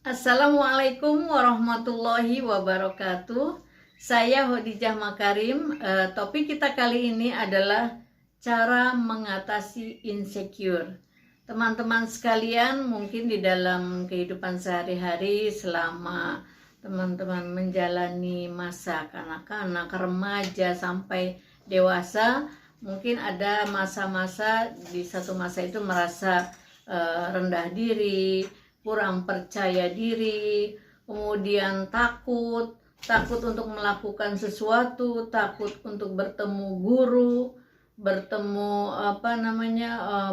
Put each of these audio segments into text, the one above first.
Assalamualaikum warahmatullahi wabarakatuh. Saya Khadijah Makarim. Topik kita kali ini adalah cara mengatasi insecure. Teman-teman sekalian, mungkin di dalam kehidupan sehari-hari selama teman-teman menjalani masa kanak-kanak, remaja sampai dewasa, mungkin ada masa-masa di satu masa itu merasa rendah diri, kurang percaya diri, kemudian takut untuk melakukan sesuatu, takut untuk bertemu guru, bertemu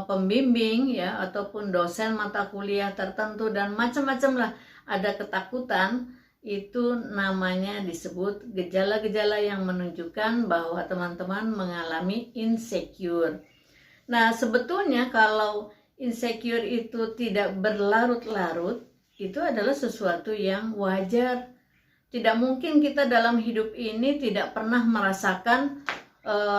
pembimbing ya, ataupun dosen mata kuliah tertentu, dan macam-macam lah. Ada ketakutan, itu namanya disebut gejala-gejala yang menunjukkan bahwa teman-teman mengalami insecure. Nah, sebetulnya kalau insecure itu tidak berlarut-larut, itu adalah sesuatu yang wajar. Tidak mungkin kita dalam hidup ini tidak pernah merasakan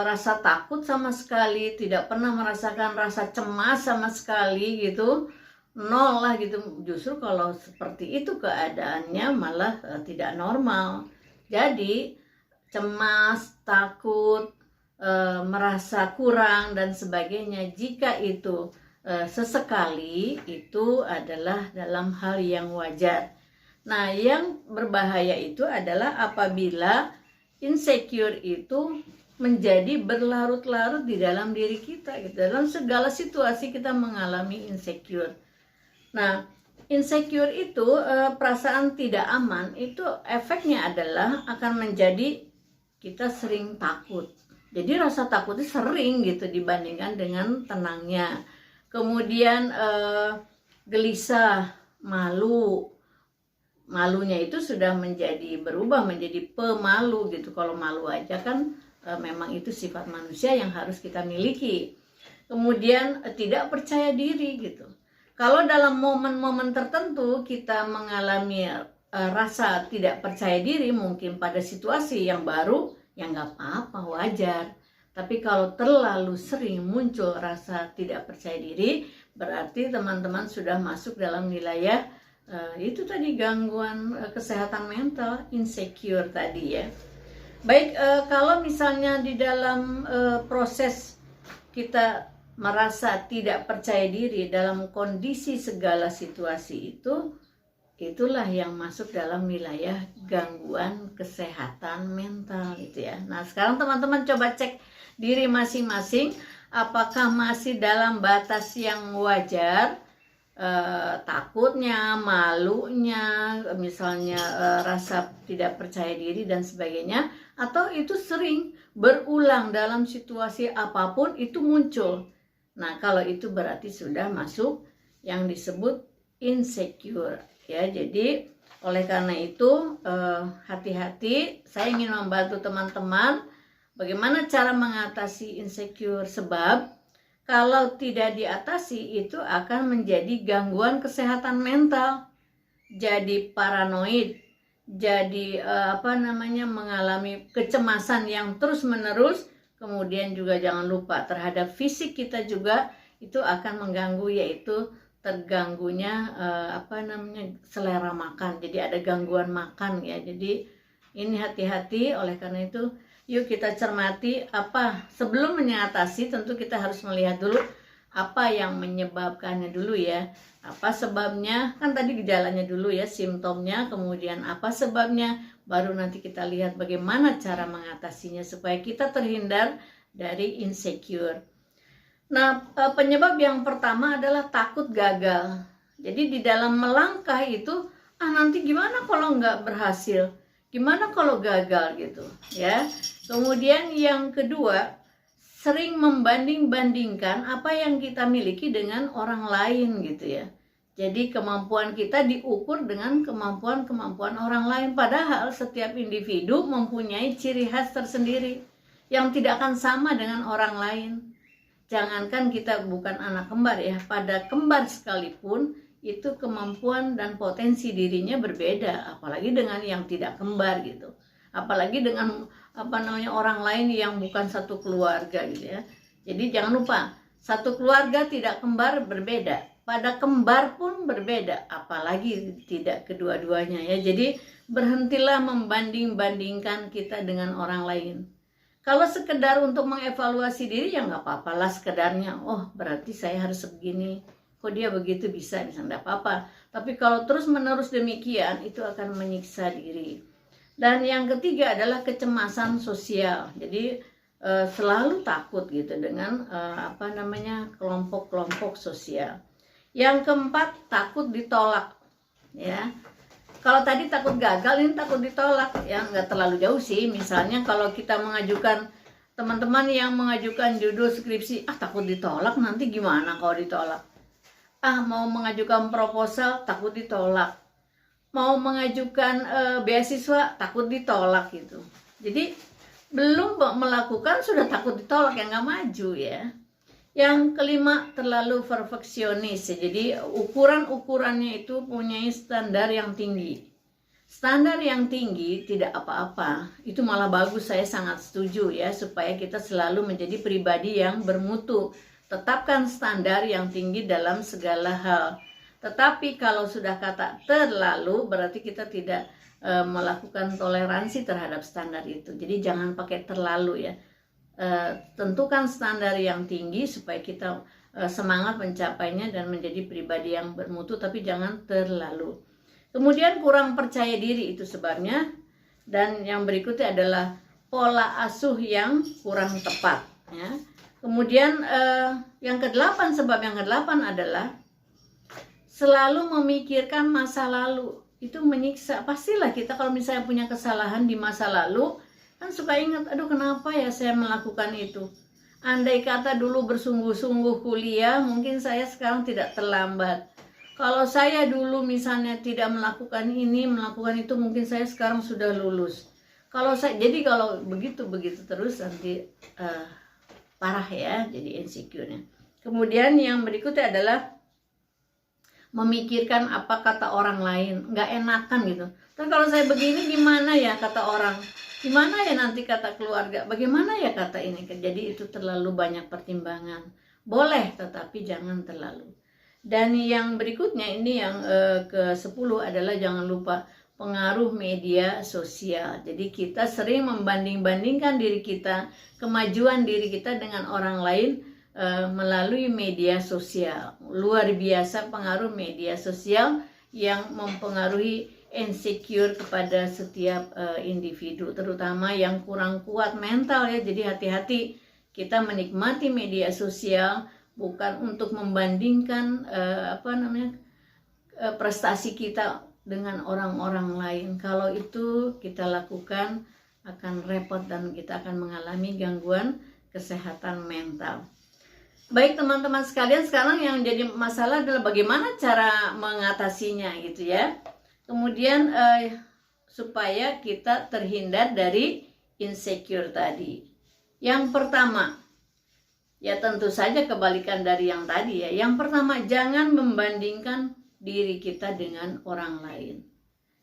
rasa takut sama sekali, tidak pernah merasakan rasa cemas sama sekali gitu. Nol lah gitu. Justru kalau seperti itu keadaannya malah tidak normal. Jadi cemas, takut, merasa kurang dan sebagainya, jika itu sesekali, itu adalah dalam hal yang wajar. Nah, yang berbahaya itu adalah apabila insecure itu menjadi berlarut-larut di dalam diri kita gitu. Dalam segala situasi kita mengalami insecure. Nah, insecure itu perasaan tidak aman, itu efeknya adalah akan menjadi kita sering takut. Jadi rasa takutnya sering gitu dibandingkan dengan tenangnya. Kemudian gelisah, malunya itu sudah berubah menjadi pemalu gitu. Kalau malu aja kan memang itu sifat manusia yang harus kita miliki. Kemudian tidak percaya diri gitu. Kalau dalam momen-momen tertentu kita mengalami rasa tidak percaya diri, mungkin pada situasi yang baru, ya nggak apa-apa, wajar. Tapi kalau terlalu sering muncul rasa tidak percaya diri, berarti teman-teman sudah masuk dalam wilayah itu tadi, gangguan kesehatan mental, insecure tadi ya. Baik, kalau misalnya di dalam proses kita merasa tidak percaya diri dalam kondisi segala situasi itu, itulah yang masuk dalam wilayah gangguan kesehatan mental gitu ya. Nah, sekarang teman-teman coba cek diri masing-masing, apakah masih dalam batas yang wajar, takutnya, malunya, misalnya rasa tidak percaya diri dan sebagainya, atau itu sering berulang dalam situasi apapun itu muncul. Nah, kalau itu berarti sudah masuk yang disebut insecure ya. Jadi oleh karena itu hati-hati. Saya ingin membantu teman-teman bagaimana cara mengatasi insecure, sebab kalau tidak diatasi itu akan menjadi gangguan kesehatan mental, jadi paranoid, jadi mengalami kecemasan yang terus-menerus. Kemudian juga jangan lupa terhadap fisik kita juga itu akan mengganggu, yaitu terganggunya selera makan. Jadi ada gangguan makan ya. Jadi ini hati-hati. Oleh karena itu yuk kita cermati apa sebelum mengatasi. Tentu kita harus melihat dulu apa yang menyebabkannya dulu ya. Apa sebabnya, kan tadi gejalanya dulu ya, simptomnya, kemudian apa sebabnya, baru nanti kita lihat bagaimana cara mengatasinya supaya kita terhindar dari insecure. Nah, penyebab yang pertama adalah takut gagal. Jadi di dalam melangkah itu, nanti gimana kalau nggak berhasil? Gimana kalau gagal gitu ya. Kemudian yang kedua, sering membanding-bandingkan apa yang kita miliki dengan orang lain gitu ya. Jadi kemampuan kita diukur dengan kemampuan orang lain. Padahal setiap individu mempunyai ciri khas tersendiri yang tidak akan sama dengan orang lain. Jangankan kita bukan anak kembar ya, pada kembar sekalipun itu kemampuan dan potensi dirinya berbeda, apalagi dengan yang tidak kembar gitu. Apalagi dengan orang lain yang bukan satu keluarga gitu ya. Jadi jangan lupa, satu keluarga tidak kembar berbeda. pada kembar pun berbeda, apalagi tidak kedua-duanya ya. Jadi berhentilah membanding-bandingkan kita dengan orang lain. Kalau sekedar untuk mengevaluasi diri ya nggak apa-apalah sekedarnya. Oh berarti saya harus begini, kok dia begitu bisa nggak apa-apa. Tapi kalau terus-menerus demikian itu akan menyiksa diri. Dan yang ketiga adalah kecemasan sosial. Jadi selalu takut gitu dengan kelompok-kelompok sosial. Yang keempat, takut ditolak ya. Kalau tadi takut gagal, ini takut ditolak ya, nggak terlalu jauh sih. Misalnya kalau kita mengajukan, teman-teman yang mengajukan judul skripsi, takut ditolak, nanti gimana kalau ditolak? Mau mengajukan proposal, takut ditolak. Mau mengajukan beasiswa, takut ditolak gitu. Jadi belum melakukan sudah takut ditolak, ya nggak maju ya. Yang kelima, terlalu perfeksionis. Jadi ukuran-ukurannya itu punya standar yang tinggi. Standar yang tinggi tidak apa-apa, itu malah bagus, saya sangat setuju ya, supaya kita selalu menjadi pribadi yang bermutu. Tetapkan standar yang tinggi dalam segala hal. Tetapi kalau sudah kata terlalu, berarti kita tidak melakukan toleransi terhadap standar itu. Jadi jangan pakai terlalu ya. Tentukan standar yang tinggi supaya kita semangat mencapainya dan menjadi pribadi yang bermutu, tapi jangan terlalu. Kemudian kurang percaya diri itu sebabnya. Dan yang berikutnya adalah pola asuh yang kurang tepat ya. Kemudian yang kedelapan, sebab yang kedelapan adalah selalu memikirkan masa lalu. Itu menyiksa. Pastilah kita kalau misalnya punya kesalahan di masa lalu, kan suka ingat, aduh kenapa ya saya melakukan itu. Andai kata dulu bersungguh-sungguh kuliah, mungkin saya sekarang tidak terlambat. Kalau saya dulu misalnya tidak melakukan ini, melakukan itu, mungkin saya sekarang sudah lulus. Jadi kalau begitu terus nanti parah ya, jadi insecure-nya. Kemudian yang berikutnya adalah memikirkan apa kata orang lain, nggak enakan gitu. Terus kalau saya begini gimana ya kata orang? Gimana ya nanti kata keluarga, bagaimana ya kata ini. Jadi itu terlalu banyak pertimbangan. Boleh, tetapi jangan terlalu. Dan yang berikutnya ini yang ke-10 adalah jangan lupa pengaruh media sosial. Jadi kita sering membanding-bandingkan diri kita, kemajuan diri kita dengan orang lain melalui media sosial. Luar biasa pengaruh media sosial yang mempengaruhi insecure kepada setiap individu, terutama yang kurang kuat mental ya. Jadi hati-hati, kita menikmati media sosial bukan untuk membandingkan prestasi kita dengan orang-orang lain. Kalau itu kita lakukan akan repot dan kita akan mengalami gangguan kesehatan mental. Baik teman-teman sekalian, sekarang yang jadi masalah adalah bagaimana cara mengatasinya gitu ya. Kemudian supaya kita terhindar dari insecure tadi. Yang pertama, ya tentu saja kebalikan dari yang tadi ya. Yang pertama, jangan membandingkan diri kita dengan orang lain.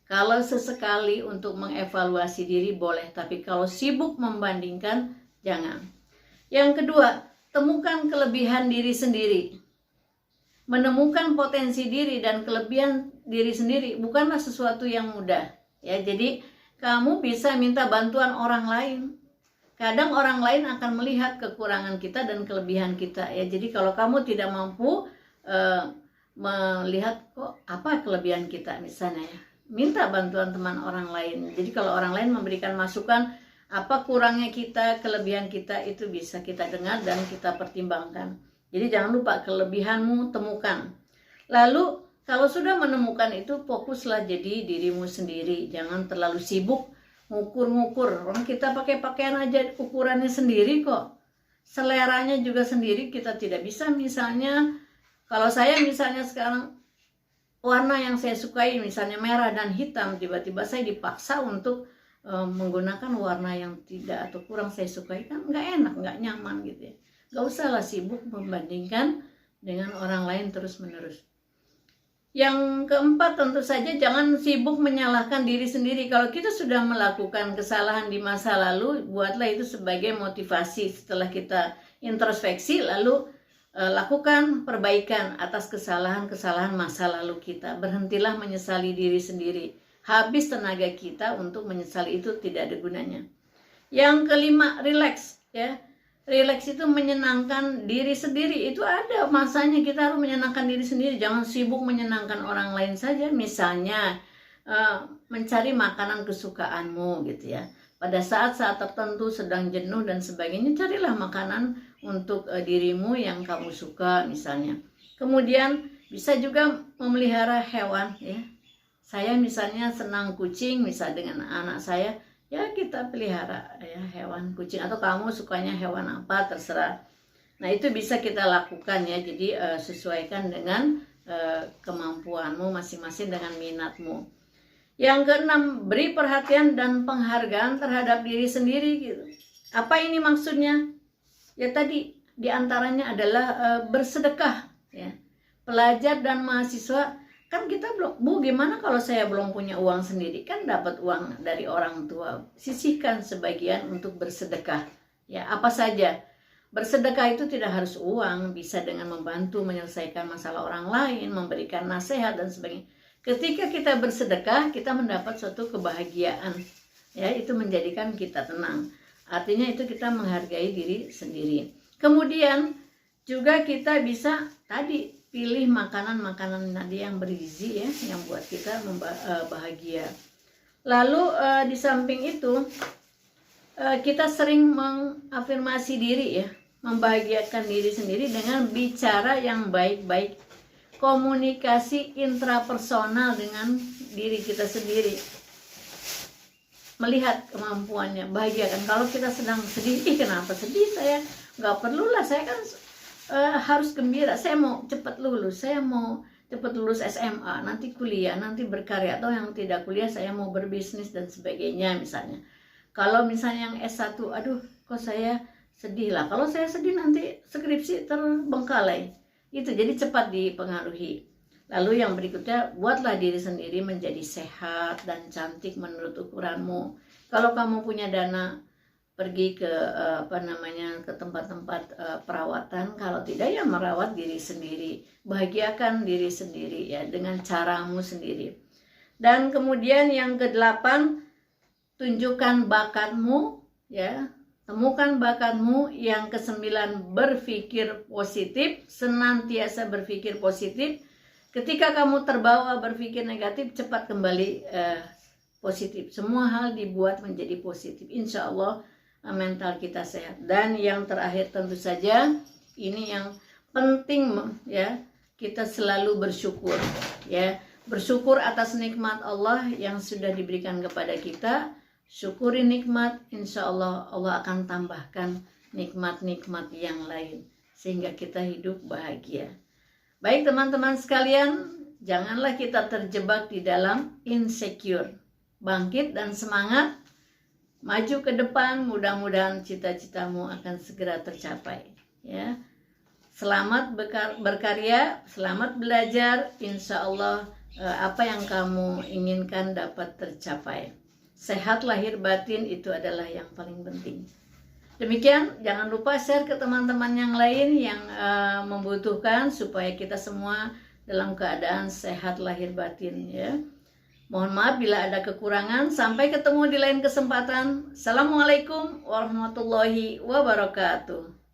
Kalau sesekali untuk mengevaluasi diri boleh, tapi kalau sibuk membandingkan, jangan. Yang kedua, temukan kelebihan diri sendiri. Menemukan potensi diri dan kelebihan diri sendiri bukanlah sesuatu yang mudah ya. Jadi kamu bisa minta bantuan orang lain. Kadang orang lain akan melihat kekurangan kita dan kelebihan kita ya. Jadi kalau kamu tidak mampu melihat kok apa kelebihan kita misalnya ya, minta bantuan teman orang lain. Jadi kalau orang lain memberikan masukan apa kurangnya kita, kelebihan kita, itu bisa kita dengar dan kita pertimbangkan. Jadi jangan lupa kelebihanmu temukan. Lalu kalau sudah menemukan itu, fokuslah jadi dirimu sendiri. Jangan terlalu sibuk ngukur-ngukur. Orang kita pakai pakaian aja ukurannya sendiri kok. Seleranya juga sendiri, kita tidak bisa misalnya. Kalau saya misalnya sekarang warna yang saya sukai misalnya merah dan hitam, tiba-tiba saya dipaksa untuk menggunakan warna yang tidak atau kurang saya sukai, kan nggak enak, nggak nyaman gitu ya. Gak usahlah sibuk membandingkan dengan orang lain terus-menerus. Yang keempat, tentu saja jangan sibuk menyalahkan diri sendiri. Kalau kita sudah melakukan kesalahan di masa lalu, buatlah itu sebagai motivasi setelah kita introspeksi, lalu lakukan perbaikan atas kesalahan-kesalahan masa lalu kita. Berhentilah menyesali diri sendiri. Habis tenaga kita untuk menyesali itu tidak ada gunanya. Yang kelima, relax ya. Relax itu menyenangkan diri sendiri. Itu ada masanya kita harus menyenangkan diri sendiri. Jangan sibuk menyenangkan orang lain saja. Misalnya mencari makanan kesukaanmu gitu ya. Pada saat-saat tertentu sedang jenuh dan sebagainya, carilah makanan untuk dirimu yang kamu suka misalnya. Kemudian bisa juga memelihara hewan ya. Saya misalnya senang kucing, misal dengan anak saya, ya kita pelihara ya hewan kucing, atau kamu sukanya hewan apa terserah. Nah itu bisa kita lakukan ya. Jadi sesuaikan dengan kemampuanmu masing-masing, dengan minatmu. Yang keenam, beri perhatian dan penghargaan terhadap diri sendiri gitu. Apa ini maksudnya? Ya tadi diantaranya adalah bersedekah ya. Pelajar dan mahasiswa, kan kita belum, Bu gimana kalau saya belum punya uang sendiri? Kan dapat uang dari orang tua. Sisihkan sebagian untuk bersedekah. Ya, apa saja. Bersedekah itu tidak harus uang, bisa dengan membantu menyelesaikan masalah orang lain, memberikan nasihat dan sebagainya. Ketika kita bersedekah, kita mendapat suatu kebahagiaan. Ya, itu menjadikan kita tenang. Artinya itu kita menghargai diri sendiri. Kemudian juga kita bisa tadi pilih makanan-makanan tadi yang bergizi ya, yang buat kita bahagia. Lalu di samping itu kita sering mengafirmasi diri ya, membahagiakan diri sendiri dengan bicara yang baik-baik. Komunikasi intrapersonal dengan diri kita sendiri, melihat kemampuannya, bahagiakan. Kalau kita sedang sedih, kenapa sedih saya? Nggak perlulah, saya kan harus gembira. Saya mau cepat lulus, saya mau cepat lulus SMA, nanti kuliah, nanti berkarya. Atau yang tidak kuliah, saya mau berbisnis dan sebagainya misalnya. Kalau misalnya yang S1, aduh kok saya sedih lah. Kalau saya sedih nanti skripsi terbengkalai. Itu jadi cepat dipengaruhi. Lalu yang berikutnya, buatlah diri sendiri menjadi sehat dan cantik menurut ukuranmu. Kalau kamu punya dana, pergi ke ke tempat-tempat perawatan. Kalau tidak, ya merawat diri sendiri. Bahagiakan diri sendiri ya dengan caramu sendiri. Dan kemudian yang kedelapan, tunjukkan bakatmu ya. Temukan bakatmu. Yang kesembilan, berpikir positif, senantiasa berpikir positif. Ketika kamu terbawa berpikir negatif, cepat kembali positif. Semua hal dibuat menjadi positif. Insya Allah mental kita sehat. Dan yang terakhir tentu saja, ini yang penting ya, kita selalu bersyukur ya. Bersyukur atas nikmat Allah yang sudah diberikan kepada kita. Syukuri nikmat, insya Allah Allah akan tambahkan nikmat-nikmat yang lain sehingga kita hidup bahagia. Baik teman-teman sekalian, janganlah kita terjebak di dalam insecure. Bangkit dan semangat, maju ke depan, mudah-mudahan cita-citamu akan segera tercapai. Ya, selamat berkarya, selamat belajar, insya Allah apa yang kamu inginkan dapat tercapai. Sehat lahir batin itu adalah yang paling penting. Demikian, jangan lupa share ke teman-teman yang lain yang membutuhkan supaya kita semua dalam keadaan sehat lahir batin ya. Mohon maaf bila ada kekurangan. Sampai ketemu di lain kesempatan. Assalamualaikum warahmatullahi wabarakatuh.